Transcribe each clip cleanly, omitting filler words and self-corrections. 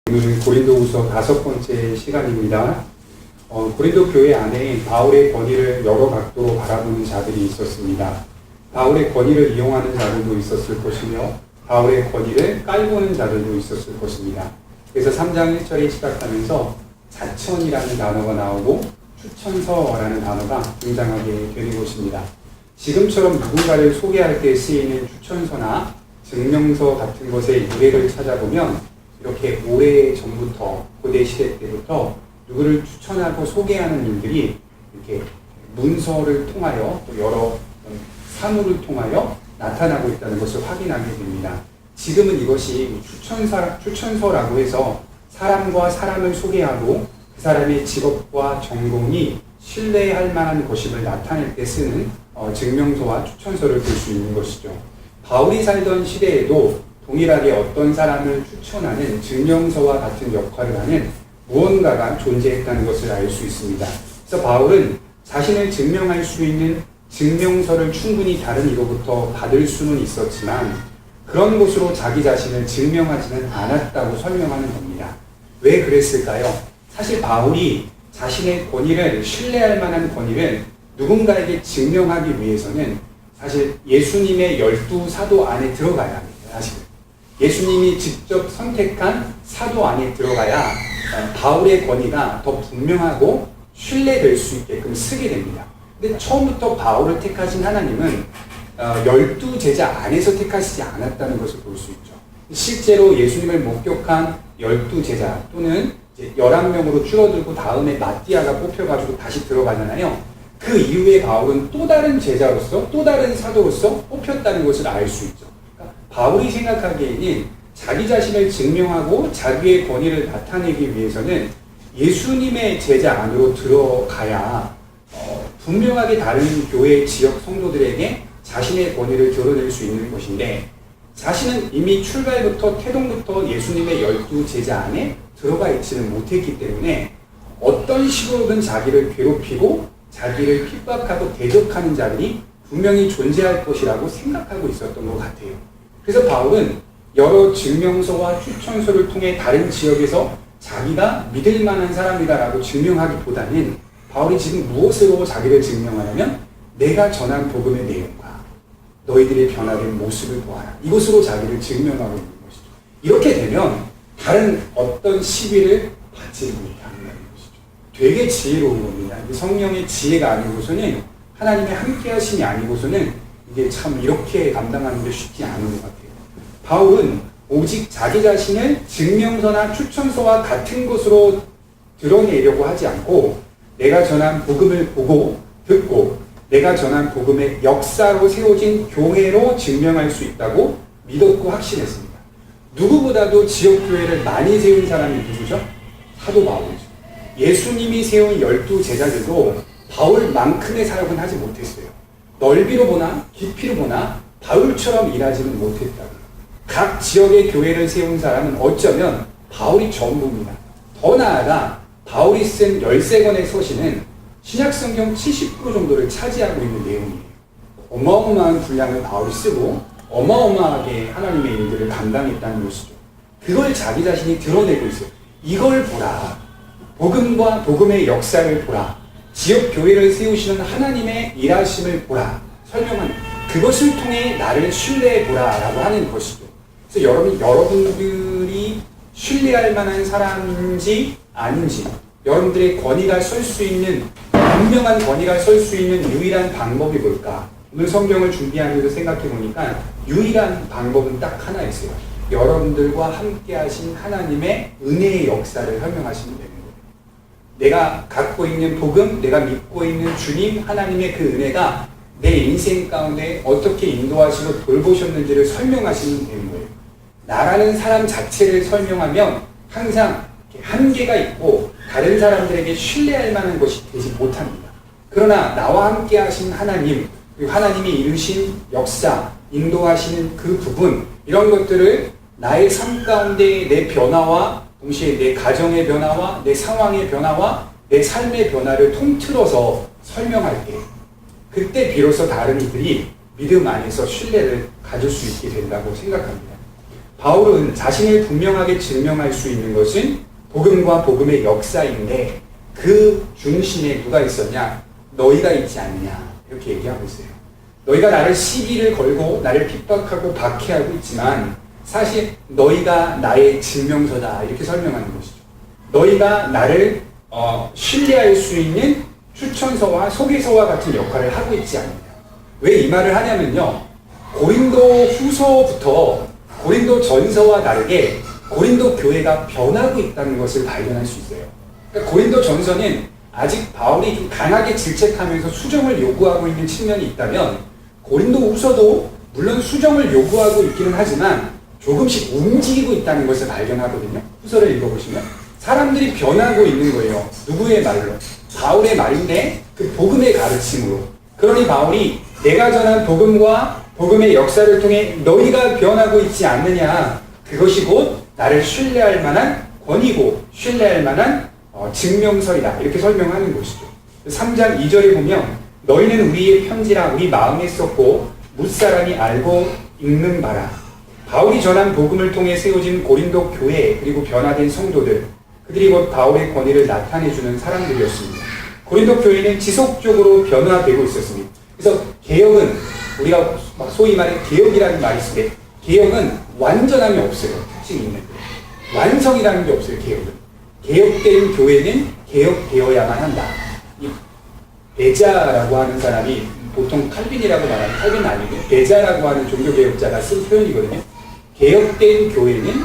오늘은 고린도후서 5번째 시간입니다. 고린도 교회 안에 바울의 권위를 여러 각도로 바라보는 자들이 있었습니다. 바울의 권위를 이용하는 자들도 있었을 것이며 바울의 권위를 깔보는 자들도 있었을 것입니다. 그래서 3장 1절에 시작하면서 자천이라는 단어가 나오고 추천서라는 단어가 등장하게 되는 것입니다. 지금처럼 누군가를 소개할 때 쓰이는 추천서나 증명서 같은 것의 유래를 찾아보면 이렇게 오래전부터 고대시대 때부터 누구를 추천하고 소개하는 일들이 이렇게 문서를 통하여 또 여러 사물을 통하여 나타나고 있다는 것을 확인하게 됩니다. 지금은 이것이 추천서라고 해서 사람과 사람을 소개하고 그 사람의 직업과 전공이 신뢰할 만한 것임을 나타낼 때 쓰는 증명서와 추천서를 볼 수 있는 것이죠. 바울이 살던 시대에도 동일하게 어떤 사람을 추천하는 증명서와 같은 역할을 하는 무언가가 존재했다는 것을 알 수 있습니다. 그래서 바울은 자신을 증명할 수 있는 증명서를 충분히 다른 이로부터 받을 수는 있었지만 그런 것으로 자기 자신을 증명하지는 않았다고 설명하는 겁니다. 왜 그랬을까요? 사실 바울이 자신의 권위를, 신뢰할 만한 권위를 누군가에게 증명하기 위해서는 사실 예수님의 12사도 안에 들어가야 합니다. 사실 예수님이 직접 선택한 사도 안에 들어가야 바울의 권위가 더 분명하고 신뢰될 수 있게끔 쓰게 됩니다. 근데 처음부터 바울을 택하신 하나님은 12제자 안에서 택하시지 않았다는 것을 볼 수 있죠. 실제로 예수님을 목격한 12제자 또는 이제 11명으로 줄어들고 다음에 마띠아가 뽑혀가지고 다시 들어가잖아요. 그 이후에 바울은 또 다른 제자로서 또 다른 사도로서 뽑혔다는 것을 알 수 있죠. 바울이 생각하기에는 자기 자신을 증명하고 자기의 권위를 나타내기 위해서는 예수님의 제자 안으로 들어가야 분명하게 다른 교회 지역 성도들에게 자신의 권위를 드러낼 수 있는 것인데 자신은 이미 출발부터 태동부터 예수님의 12제자 안에 들어가 있지는 못했기 때문에 어떤 식으로든 자기를 괴롭히고 자기를 핍박하고 대적하는 자들이 분명히 존재할 것이라고 생각하고 있었던 것 같아요. 그래서 바울은 여러 증명서와 추천서를 통해 다른 지역에서 자기가 믿을 만한 사람이다라고 증명하기보다는 바울이 지금 무엇으로 자기를 증명하냐면 내가 전한 복음의 내용과 너희들의 변화된 모습을 보아라. 이것으로 자기를 증명하고 있는 것이죠. 이렇게 되면 다른 어떤 시비를 받지 못한다는 것이죠. 되게 지혜로운 겁니다. 성령의 지혜가 아니고서는 하나님의 함께 하심이 아니고서는 이게 참 이렇게 감당하는 게 쉽지 않은 것 같아요. 바울은 오직 자기 자신을 증명서나 추천서와 같은 것으로 드러내려고 하지 않고 내가 전한 복음을 보고 듣고 내가 전한 복음의 역사로 세워진 교회로 증명할 수 있다고 믿었고 확신했습니다. 누구보다도 지역교회를 많이 세운 사람이 누구죠? 사도 바울이죠. 예수님이 세운 12제자들도 바울만큼의 사역은 하지 못했어요. 넓이로 보나 깊이로 보나 바울처럼 일하지는 못했다고. 각 지역의 교회를 세운 사람은 어쩌면 바울이 전부입니다. 더 나아가 바울이 쓴 13권의 서신은 신약성경 70% 정도를 차지하고 있는 내용이에요. 어마어마한 분량을 바울이 쓰고 어마어마하게 하나님의 일들을 감당했다는 것이죠. 그걸 자기 자신이 드러내고 있어요. 이걸 보라. 복음과 복음의 역사를 보라. 지역 교회를 세우시는 하나님의 일하심을 보라. 설명한 그것을 통해 나를 신뢰해보라 라고 하는 것이죠. 그래서 여러분들이 신뢰할 만한 사람인지 아닌지 여러분들의 권위가 설 수 있는 분명한 권위가 설 수 있는 유일한 방법이 뭘까? 오늘 성경을 준비하면서 생각해 보니까 유일한 방법은 딱 하나 있어요. 여러분들과 함께 하신 하나님의 은혜의 역사를 설명하시면 되는 거예요. 내가 갖고 있는 복음, 내가 믿고 있는 주님, 하나님의 그 은혜가 내 인생 가운데 어떻게 인도하시고 돌보셨는지를 설명하시면 되는 거예요. 나라는 사람 자체를 설명하면 항상 한계가 있고 다른 사람들에게 신뢰할 만한 것이 되지 못합니다. 그러나 나와 함께 하신 하나님, 그리고 하나님이 이루신 역사, 인도하시는 그 부분, 이런 것들을 나의 삶 가운데 내 변화와 동시에 내 가정의 변화와 내 상황의 변화와 내 삶의 변화를 통틀어서 설명할 때 그때 비로소 다른 이들이 믿음 안에서 신뢰를 가질 수 있게 된다고 생각합니다. 바울은 자신을 분명하게 증명할 수 있는 것은 복음과 복음의 역사인데 그 중심에 누가 있었냐? 너희가 있지 않느냐 이렇게 얘기하고 있어요. 너희가 나를 시비를 걸고 나를 핍박하고 박해하고 있지만 사실 너희가 나의 증명서다 이렇게 설명하는 것이죠. 너희가 나를 신뢰할 수 있는 추천서와 소개서와 같은 역할을 하고 있지 않느냐. 왜 이 말을 하냐면요. 고린도 후서부터 고린도 전서와 다르게 고린도 교회가 변하고 있다는 것을 발견할 수 있어요. 그러니까 고린도 전서는 아직 바울이 좀 강하게 질책하면서 수정을 요구하고 있는 측면이 있다면 고린도 후서도 물론 수정을 요구하고 있기는 하지만 조금씩 움직이고 있다는 것을 발견하거든요. 후서를 읽어보시면 사람들이 변하고 있는 거예요. 누구의 말로? 바울의 말인데 그 복음의 가르침으로. 그러니 바울이 내가 전한 복음과 복음의 역사를 통해 너희가 변하고 있지 않느냐. 그것이 곧 나를 신뢰할 만한 권위고 신뢰할 만한 증명서이다. 이렇게 설명하는 것이죠. 3장 2절에 보면 너희는 우리의 편지라 우리 마음에 썼고 뭇사람이 알고 읽는 바라. 바울이 전한 복음을 통해 세워진 고린도 교회 그리고 변화된 성도들 그들이 곧 바울의 권위를 나타내주는 사람들이었습니다. 고린도 교회는 지속적으로 변화되고 있었습니다. 그래서 개혁은 우리가 소위 말해 개혁이라는 말이 있는데 개혁은 완전함이 없어요. 특징이 있는데 완성이라는 게 없어요. 개혁은. 개혁된 교회는 개혁되어야만 한다. 이 베자라고 하는 사람이 보통 칼빈이라고 말하는 칼빈 아니고 베자라고 하는 종교개혁자가 쓴 표현이거든요. 개혁된 교회는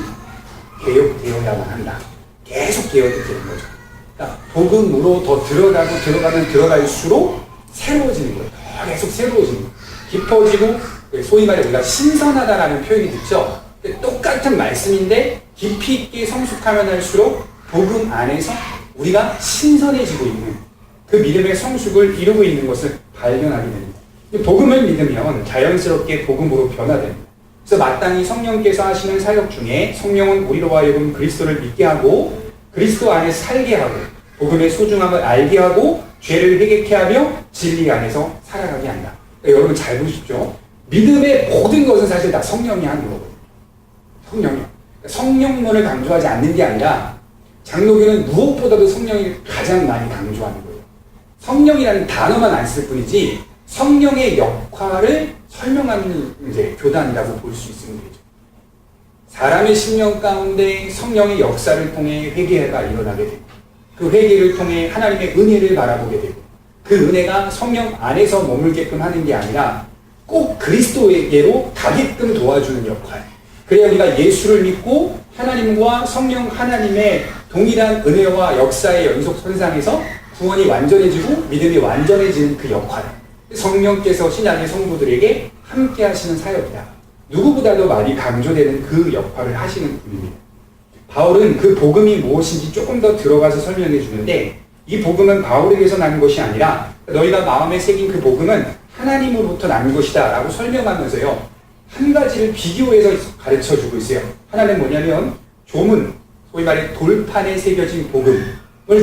개혁되어야만 한다. 계속 개혁이 되는 거죠. 그러니까 복음으로 더 들어갈수록 새로워지는 거예요. 계속 새로워지는 거예요. 깊어지고 소위 말해 우리가 신선하다라는 표현이 듣죠. 똑같은 말씀인데 깊이 있게 성숙하면 할수록 복음 안에서 우리가 신선해지고 있는 그 믿음의 성숙을 이루고 있는 것을 발견하게 됩니다. 복음을 믿으면 자연스럽게 복음으로 변화됩니다. 그래서 마땅히 성령께서 하시는 사역 중에 성령은 우리로 하여금 그리스도를 믿게 하고 그리스도 안에 살게 하고 복음의 소중함을 알게 하고 죄를 회개케 하며 진리 안에서 살아가게 한다. 그러니까 여러분 잘 보십시오. 믿음의 모든 것은 사실 다 성령이 하는 거거든요. 성령이요. 그러니까 성령론을 강조하지 않는 게 아니라 장로교는 무엇보다도 성령이 가장 많이 강조하는 거예요. 성령이라는 단어만 안 쓸 뿐이지 성령의 역할을 설명하는 이제 교단이라고 볼 수 있으면 되죠. 사람의 심령 가운데 성령의 역사를 통해 회개가 일어나게 되고 그 회개를 통해 하나님의 은혜를 바라보게 되고 그 은혜가 성령 안에서 머물게끔 하는 게 아니라 꼭 그리스도에게로 가게끔 도와주는 역할. 그래야 우리가 예수를 믿고 하나님과 성령 하나님의 동일한 은혜와 역사의 연속선상에서 구원이 완전해지고 믿음이 완전해지는 그 역할. 성령께서 신약의 성도들에게 함께 하시는 사역이다. 누구보다도 많이 강조되는 그 역할을 하시는 분입니다. 바울은 그 복음이 무엇인지 조금 더 들어가서 설명해 주는데 이 복음은 바울에게서 난 것이 아니라 너희가 마음에 새긴 그 복음은 하나님으로부터 난 것이다 라고 설명하면서요. 한 가지를 비교해서 가르쳐 주고 있어요. 하나는 뭐냐면 조문, 소위 말해 돌판에 새겨진 복음을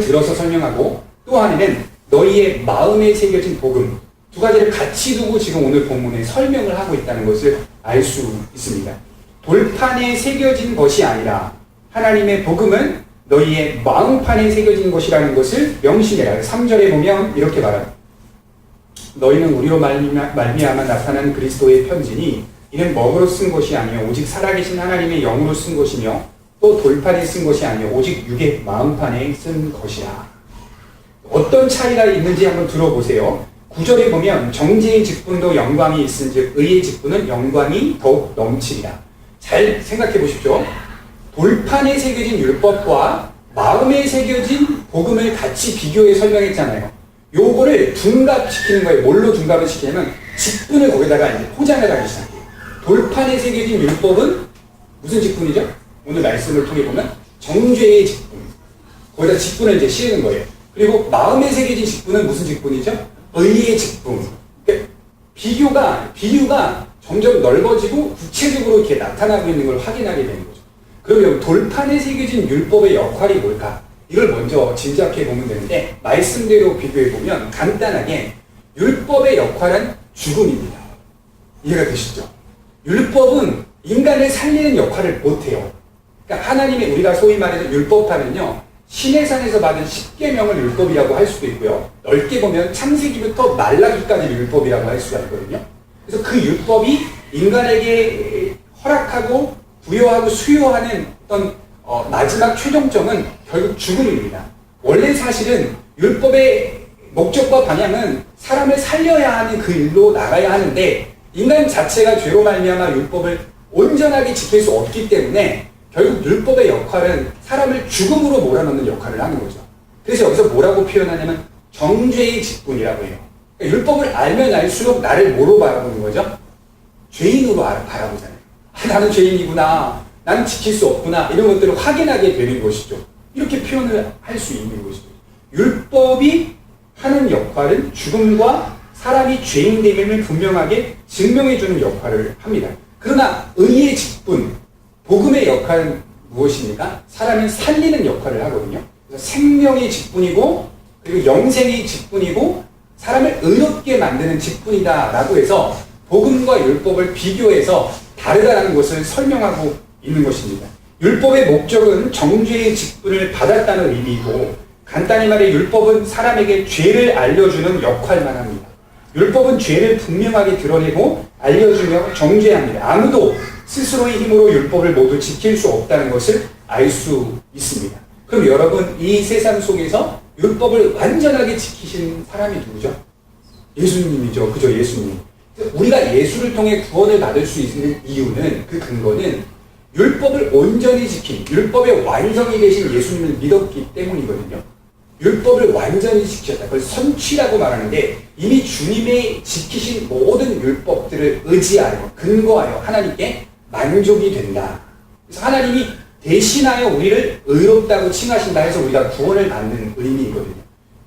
들어서 설명하고 또 하나는 너희의 마음에 새겨진 복음 두 가지를 같이 두고 지금 오늘 본문에 설명을 하고 있다는 것을 알 수 있습니다. 돌판에 새겨진 것이 아니라 하나님의 복음은 너희의 마음판에 새겨진 것이라는 것을 명심해라. 3절에 보면 이렇게 말합니다. 너희는 우리로 말미암아 나타난 그리스도의 편지니 이는 먹으로 쓴 것이 아니요 오직 살아계신 하나님의 영으로 쓴 것이며 또 돌판에 쓴 것이 아니요 오직 육의 마음판에 쓴 것이라. 어떤 차이가 있는지 한번 들어보세요. 9절에 보면 정죄의 직분도 영광이 있은즉 의의 직분은 영광이 더욱 넘치리라. 잘 생각해 보십시오. 돌판에 새겨진 율법과 마음에 새겨진 복음을 같이 비교해 설명했잖아요. 요거를 둔갑시키는 거예요. 뭘로 둔갑을 시키냐면 직분을 거기다가 이제 포장을 하기 시작해요. 돌판에 새겨진 율법은 무슨 직분이죠? 오늘 말씀을 통해 보면 정죄의 직분. 거기다 직분을 이제 씌우는 거예요. 그리고 마음에 새겨진 직분은 무슨 직분이죠? 의의 직분. 그러니까 비유가 점점 넓어지고 구체적으로 이렇게 나타나고 있는 걸 확인하게 되는 거죠. 그러면 돌판에 새겨진 율법의 역할이 뭘까? 이걸 먼저 짐작해 보면 되는데 말씀대로 비교해 보면 간단하게 율법의 역할은 죽음입니다. 이해가 되시죠? 율법은 인간을 살리는 역할을 못해요. 그러니까 하나님의 우리가 소위 말해서 율법하면요, 시내산에서 받은 10계명을 율법이라고 할 수도 있고요. 넓게 보면 창세기부터 말라기까지 율법이라고 할 수가 있거든요. 그래서 그 율법이 인간에게 허락하고 부여하고 수요하는 어떤 마지막 최종점은 결국 죽음입니다. 원래 사실은 율법의 목적과 방향은 사람을 살려야 하는 그 일로 나가야 하는데 인간 자체가 죄로 말미암아 율법을 온전하게 지킬 수 없기 때문에 결국 율법의 역할은 사람을 죽음으로 몰아넣는 역할을 하는 거죠. 그래서 여기서 뭐라고 표현하냐면 정죄의 직분이라고 해요. 그러니까 율법을 알면 알수록 나를 뭐로 바라보는 거죠? 죄인으로 바라보잖아요. 나는 죄인이구나, 나는 지킬 수 없구나, 이런 것들을 확인하게 되는 것이죠. 이렇게 표현을 할 수 있는 것이죠. 율법이 하는 역할은 죽음과 사람이 죄인됨을 분명하게 증명해주는 역할을 합니다. 그러나 의의 직분, 복음의 역할은 무엇입니까? 사람을 살리는 역할을 하거든요. 그래서 생명의 직분이고 그리고 영생의 직분이고 사람을 의롭게 만드는 직분이다 라고 해서 복음과 율법을 비교해서 다르다는 것을 설명하고 있는 것입니다. 율법의 목적은 정죄의 직분을 받았다는 의미이고 간단히 말해 율법은 사람에게 죄를 알려주는 역할만 합니다. 율법은 죄를 분명하게 드러내고 알려주며 정죄합니다. 아무도 스스로의 힘으로 율법을 모두 지킬 수 없다는 것을 알 수 있습니다. 그럼 여러분, 이 세상 속에서 율법을 완전하게 지키신 사람이 누구죠? 예수님이죠. 그죠? 예수님. 우리가 예수를 통해 구원을 받을 수 있는 이유는, 그 근거는 율법을 온전히 지킨, 율법의 완성이 되신 예수님을 믿었기 때문이거든요. 율법을 완전히 지켰다. 그걸 선취라고 말하는데 이미 주님의 지키신 모든 율법들을 의지하여 근거하여 하나님께 만족이 된다. 그래서 하나님이 대신하여 우리를 의롭다고 칭하신다 해서 우리가 구원을 받는 의미이거든요.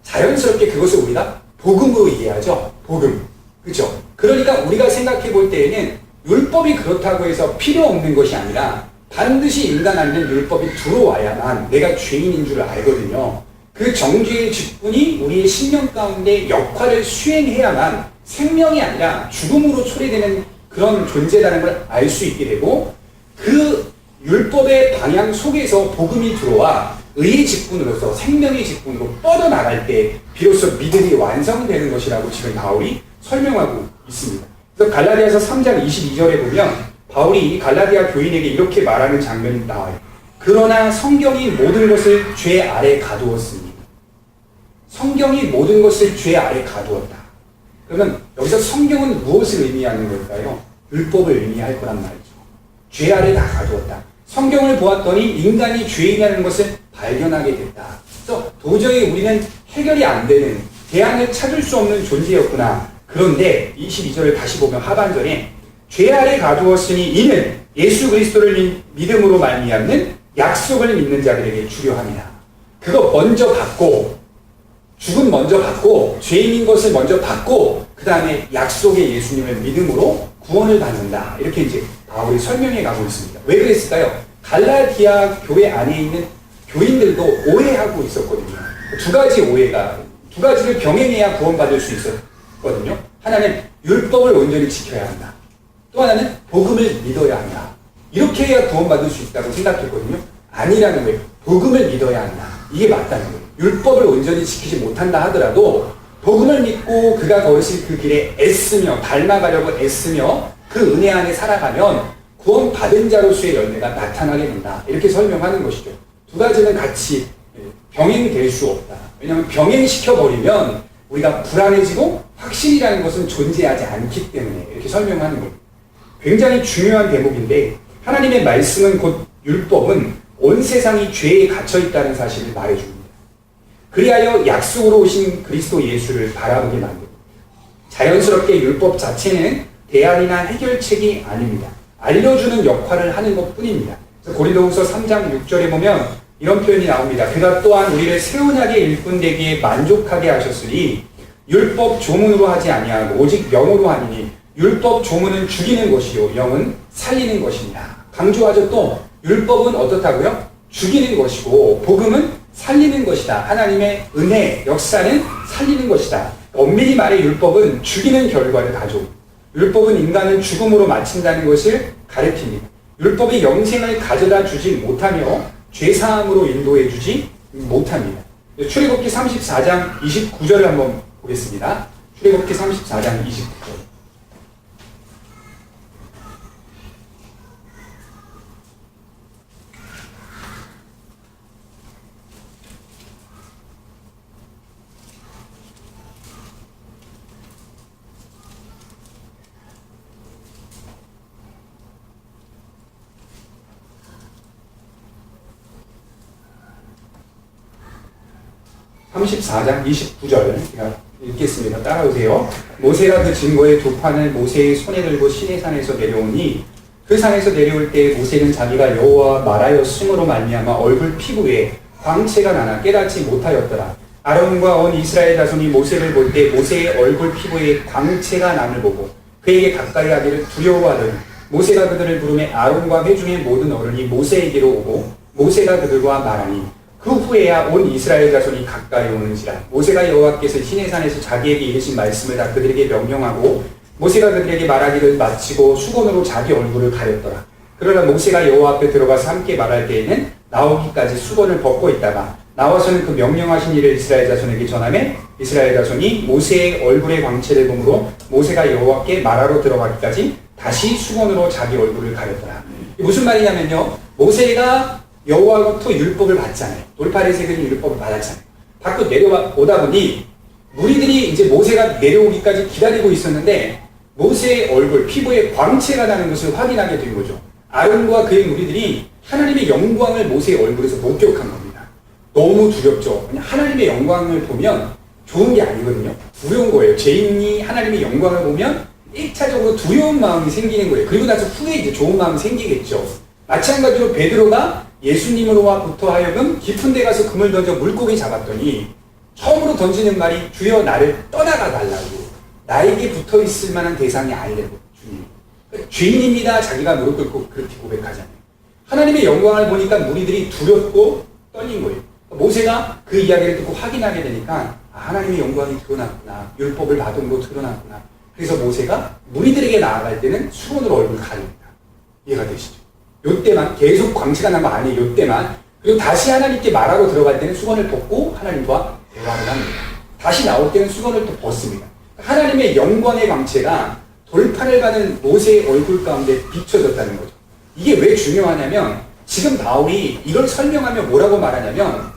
자연스럽게 그것을 우리가 복음으로 이해하죠. 복음. 그렇죠? 그러니까 우리가 생각해 볼 때에는 율법이 그렇다고 해서 필요 없는 것이 아니라 반드시 인간 안에는 율법이 들어와야만 내가 죄인인 줄 알거든요. 그 정죄의 직분이 우리의 신령 가운데 역할을 수행해야만 생명이 아니라 죽음으로 초래되는 그런 존재라는 걸 알 수 있게 되고, 그 율법의 방향 속에서 복음이 들어와 의의 직분으로서 생명의 직분으로 뻗어나갈 때 비로소 믿음이 완성되는 것이라고 지금 바울이 설명하고 있습니다. 그래서 갈라디아서 3장 22절에 보면 바울이 갈라디아 교인에게 이렇게 말하는 장면이 나와요. 그러나 성경이 모든 것을 죄 아래 가두었으니. 성경이 모든 것을 죄 아래 가두었다. 그러면 여기서 성경은 무엇을 의미하는 걸까요? 율법을 의미할 거란 말이죠. 죄 아래 다 가두었다. 성경을 보았더니 인간이 죄인이라는 것을 발견하게 됐다. 그래서 도저히 우리는 해결이 안 되는, 대안을 찾을 수 없는 존재였구나. 그런데 22절을 다시 보면 하반절에 죄 아래 가두었으니 이는 예수 그리스도를 믿음으로 말미암는 약속을 믿는 자들에게 주려 함이라. 그거 먼저 받고, 죽음 먼저 받고, 죄인인 것을 먼저 받고, 그 다음에 약속의 예수님을 믿음으로 구원을 받는다. 이렇게 이제 바울이 설명해 가고 있습니다. 왜 그랬을까요? 갈라디아 교회 안에 있는 교인들도 오해하고 있었거든요. 두 가지를 병행해야 구원받을 수 있었거든요. 하나는 율법을 온전히 지켜야 한다. 또 하나는 복음을 믿어야 한다. 이렇게 해야 구원받을 수 있다고 생각했거든요. 아니라는 거예요. 복음을 믿어야 한다. 이게 맞다는 거예요. 율법을 온전히 지키지 못한다 하더라도 복음을 믿고 그가 걸으신 그 길에 애쓰며 닮아가려고 애쓰며 그 은혜 안에 살아가면 구원받은 자로서의 열매가 나타나게 된다. 이렇게 설명하는 것이죠. 두 가지는 같이 병행될 수 없다. 왜냐하면 병행시켜버리면 우리가 불안해지고 확신이라는 것은 존재하지 않기 때문에 이렇게 설명하는 거예요. 굉장히 중요한 대목인데 하나님의 말씀은 곧 율법은 온 세상이 죄에 갇혀있다는 사실을 말해줍니다. 그리하여 약속으로 오신 그리스도 예수를 바라보게 만듭니다. 자연스럽게 율법 자체는 대안이나 해결책이 아닙니다. 알려주는 역할을 하는 것 뿐입니다. 고린도후서 3장 6절에 보면 이런 표현이 나옵니다. 그가 또한 우리를 새 언약의 일꾼 되기에 만족하게 하셨으니 율법 조문으로 하지 아니하고 오직 영으로 하니니 율법 조문은 죽이는 것이요 영은 살리는 것입니다. 강조하죠. 또 율법은 어떻다고요? 죽이는 것이고 복음은 살리는 것이다. 하나님의 은혜, 역사는 살리는 것이다. 엄밀히 말해 율법은 죽이는 결과를 가져옵니다. 율법은 인간을 죽음으로 마친다는 것을 가르칩니다. 율법이 영생을 가져다 주지 못하며 죄사함으로 인도해 주지 못합니다. 출애굽기 34장 29절을 한번 보겠습니다. 출애굽기 34장 29절. 34장 29절 제가 읽겠습니다. 따라오세요. 모세가 그 증거의 두 판을 모세의 손에 들고 시내산에서 내려오니 그 산에서 내려올 때 모세는 자기가 여호와와 말하였음으로 말미암아 얼굴 피부에 광채가 나나 깨닫지 못하였더라. 아론과 온 이스라엘 자손이 모세를 볼 때 모세의 얼굴 피부에 광채가 남을 보고 그에게 가까이 하기를 두려워하더니 모세가 그들을 부르매 아론과 회중의 모든 어른이 모세에게로 오고 모세가 그들과 말하니 그 후에야 온 이스라엘 자손이 가까이 오는지라. 모세가 여호와께서 시내산에서 자기에게 이르신 말씀을 다 그들에게 명령하고 모세가 그들에게 말하기를 마치고 수건으로 자기 얼굴을 가렸더라. 그러나 모세가 여호와 앞에 들어가서 함께 말할 때에는 나오기까지 수건을 벗고 있다가 나와서는 그 명령하신 일을 이스라엘 자손에게 전하매 이스라엘 자손이 모세의 얼굴의 광채를 보므로 모세가 여호와께 말하러 들어가기까지 다시 수건으로 자기 얼굴을 가렸더라. 무슨 말이냐면요, 모세가 여호와로부터 율법을 받잖아요. 돌팔에서 그린 율법을 받았잖아요. 밖으로 내려오다 보니 무리들이 이제 모세가 내려오기까지 기다리고 있었는데 모세의 얼굴, 피부에 광채가 나는 것을 확인하게 된 거죠. 아론과 그의 무리들이 하나님의 영광을 모세의 얼굴에서 목격한 겁니다. 너무 두렵죠. 하나님의 영광을 보면 좋은 게 아니거든요. 두려운 거예요. 죄인이 하나님의 영광을 보면 1차적으로 두려운 마음이 생기는 거예요. 그리고 나서 후에 이제 좋은 마음이 생기겠죠. 마찬가지로 베드로가 예수님으로부터 하여금 깊은 데 가서 금을 던져 물고기 잡았더니 처음으로 던지는 말이 주여 나를 떠나가 달라고, 나에게 붙어 있을 만한 대상이 아니라고. 주님, 그러니까 죄인입니다. 자기가 무릎 꿇고 그렇게 고백하잖아요. 하나님의 영광을 보니까 무리들이 두렵고 떨린 거예요. 모세가 그 이야기를 듣고 확인하게 되니까 하나님의 영광이 드러났구나, 율법을 받은 거 드러났구나. 그래서 모세가 무리들에게 나아갈 때는 수건으로 얼굴을 가립니다. 이해가 되시죠? 요때만, 계속 광채가 난 거 아니에요. 요때만. 그리고 다시 하나님께 말하러 들어갈 때는 수건을 벗고 하나님과 대화를 합니다. 다시 나올 때는 수건을 또 벗습니다. 하나님의 영광의 광채가 돌판을 받은 모세의 얼굴 가운데 비춰졌다는 거죠. 이게 왜 중요하냐면 지금 바울이 이걸 설명하며 뭐라고 말하냐면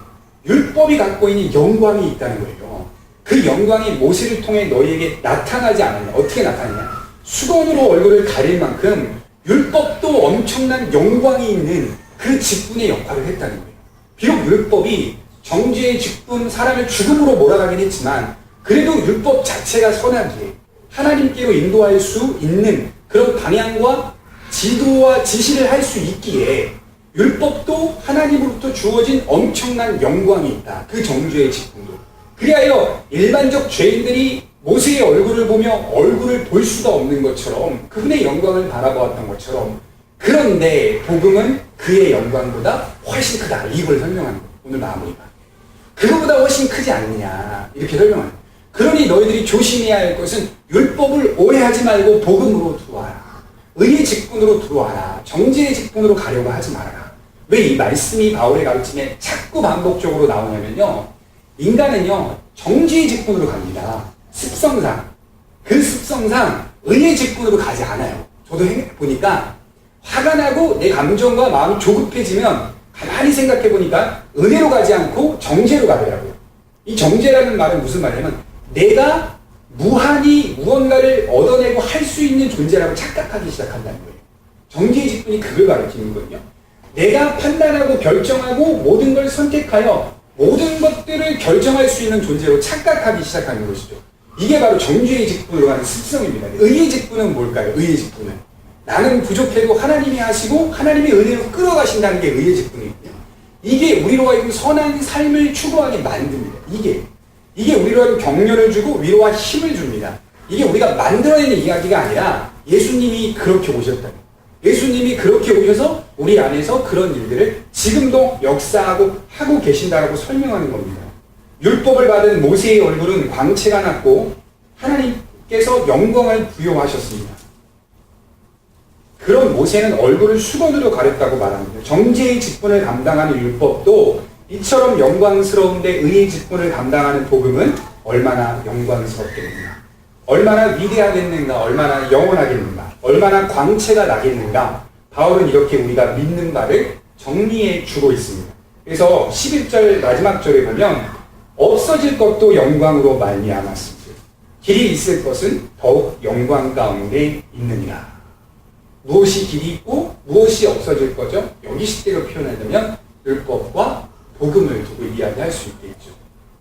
율법이 갖고 있는 영광이 있다는 거예요. 그 영광이 모세를 통해 너희에게 나타나지 않았냐. 어떻게 나타나냐. 수건으로 얼굴을 가릴 만큼 율법도 엄청난 영광이 있는 그 직분의 역할을 했다는 거예요. 비록 율법이 정죄의 직분, 사람을 죽음으로 몰아가긴 했지만 그래도 율법 자체가 선하기에 하나님께로 인도할 수 있는 그런 방향과 지도와 지시를 할 수 있기에 율법도 하나님으로부터 주어진 엄청난 영광이 있다. 그 정죄의 직분도. 그리하여 일반적 죄인들이 모세의 얼굴을 보며 얼굴을 볼 수가 없는 것처럼 그분의 영광을 바라보았던 것처럼, 그런데 복음은 그의 영광보다 훨씬 크다. 이걸 설명하는 거예요. 오늘 마무리가. 그거보다 훨씬 크지 않느냐. 이렇게 설명하는 거예요. 그러니 너희들이 조심해야 할 것은 율법을 오해하지 말고 복음으로 들어와라. 의의 직분으로 들어와라. 정죄의 직분으로 가려고 하지 말아라. 왜 이 말씀이 바울의 가르침에 자꾸 반복적으로 나오냐면요, 인간은요 정죄의 직분으로 갑니다. 습성상. 그 습성상 의의 직분으로 가지 않아요. 저도 보니까 화가 나고 내 감정과 마음이 조급해지면 가만히 생각해 보니까 은혜로 가지 않고 정죄로 가더라고요. 이 정죄라는 말은 무슨 말이냐면 내가 무한히 무언가를 얻어내고 할 수 있는 존재라고 착각하기 시작한다는 거예요. 정죄의 직분이 그걸 가르치는 거거든요. 내가 판단하고 결정하고 모든 걸 선택하여 모든 것들을 결정할 수 있는 존재로 착각하기 시작하는 것이죠. 이게 바로 정죄의 직분으로 가는 습성입니다. 의의 직분은 뭘까요? 의의 직분은 나는 부족해도 하나님이 하시고 하나님의 은혜로 끌어가신다는 게 의의 직분이거든요. 이게 우리로 하여금 선한 삶을 추구하게 만듭니다. 이게 우리로 하여금 격려를 주고 위로와 힘을 줍니다. 이게 우리가 만들어내는 이야기가 아니라 예수님이 그렇게 오셨다. 예수님이 그렇게 오셔서 우리 안에서 그런 일들을 지금도 역사하고 하고 계신다라고 설명하는 겁니다. 율법을 받은 모세의 얼굴은 광채가 났고 하나님께 하나님께서 영광을 부여하셨습니다. 그런 모세는 얼굴을 수건으로 가렸다고 말합니다. 정죄의 직분을 감당하는 율법도 이처럼 영광스러운데 의의 직분을 감당하는 복음은 얼마나 영광스럽겠는가, 얼마나 위대하겠는가, 얼마나 영원하겠는가, 얼마나 광채가 나겠는가. 바울은 이렇게 우리가 믿는 바를 정리해 주고 있습니다. 그래서 11절 마지막 절에 보면 없어질 것도 영광으로 말미암았으며 길이 있을 것은 더욱 영광 가운데 있느니라. 무엇이 길이 있고 무엇이 없어질 거죠? 여기 시대로 표현하자면 율법과 복음을 두고 이야기할 수 있겠죠.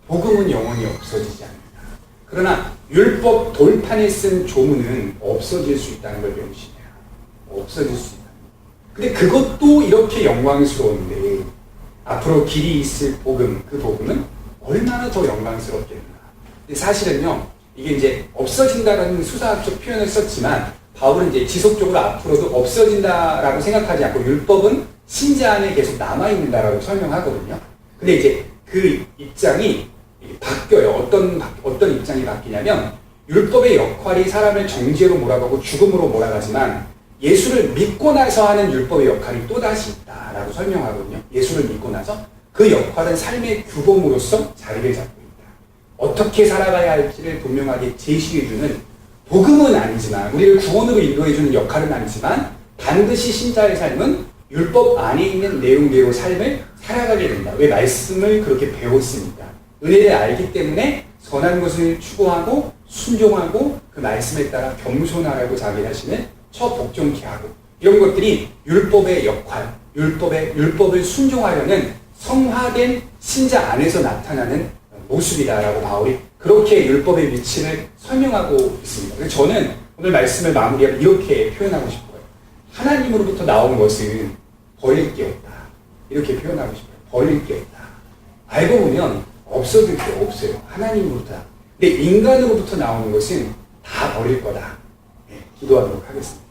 복음은 영원히 없어지지 않는다. 그러나 율법 돌판에 쓴 조문은 없어질 수 있다는 걸 명심해요. 없어질 수 있다. 근데 그것도 이렇게 영광스러운데 앞으로 길이 있을 복음, 그 복음은 얼마나 더 영광스럽겠나. 근데 사실은요, 이게 이제 없어진다라는 수사학적 표현을 썼지만 바울은 이제 지속적으로 앞으로도 없어진다라고 생각하지 않고 율법은 신자 안에 계속 남아있는다라고 설명하거든요. 근데 이제 그 입장이 바뀌어요. 어떤 입장이 바뀌냐면 율법의 역할이 사람을 정죄로 몰아가고 죽음으로 몰아가지만 예수를 믿고 나서 하는 율법의 역할이 또다시 있다라고 설명하거든요. 예수를 믿고 나서 그 역할은 삶의 규범으로서 자리를 잡고 있다. 어떻게 살아가야 할지를 분명하게 제시해주는 복음은 아니지만, 우리를 구원으로 인도해주는 역할은 아니지만 반드시 신자의 삶은 율법 안에 있는 내용대로 삶을 살아가게 된다. 왜? 말씀을 그렇게 배웠으니까. 은혜를 알기 때문에 선한 것을 추구하고 순종하고 그 말씀에 따라 겸손하라고 자기하시는 처복종케 하고, 이런 것들이 율법의 역할, 율법을 순종하려는 성화된 신자 안에서 나타나는 모습이다라고 바울이 그렇게 율법의 위치를 설명하고 있습니다. 그래서 저는 오늘 말씀을 마무리하면 이렇게 표현하고 싶어요. 하나님으로부터 나온 것은 버릴 게 없다. 이렇게 표현하고 싶어요. 버릴 게 없다. 알고 보면 없어질 게 없어요. 하나님으로부터. 근데 인간으로부터 나오는 것은 다 버릴 거다. 네, 기도하도록 하겠습니다.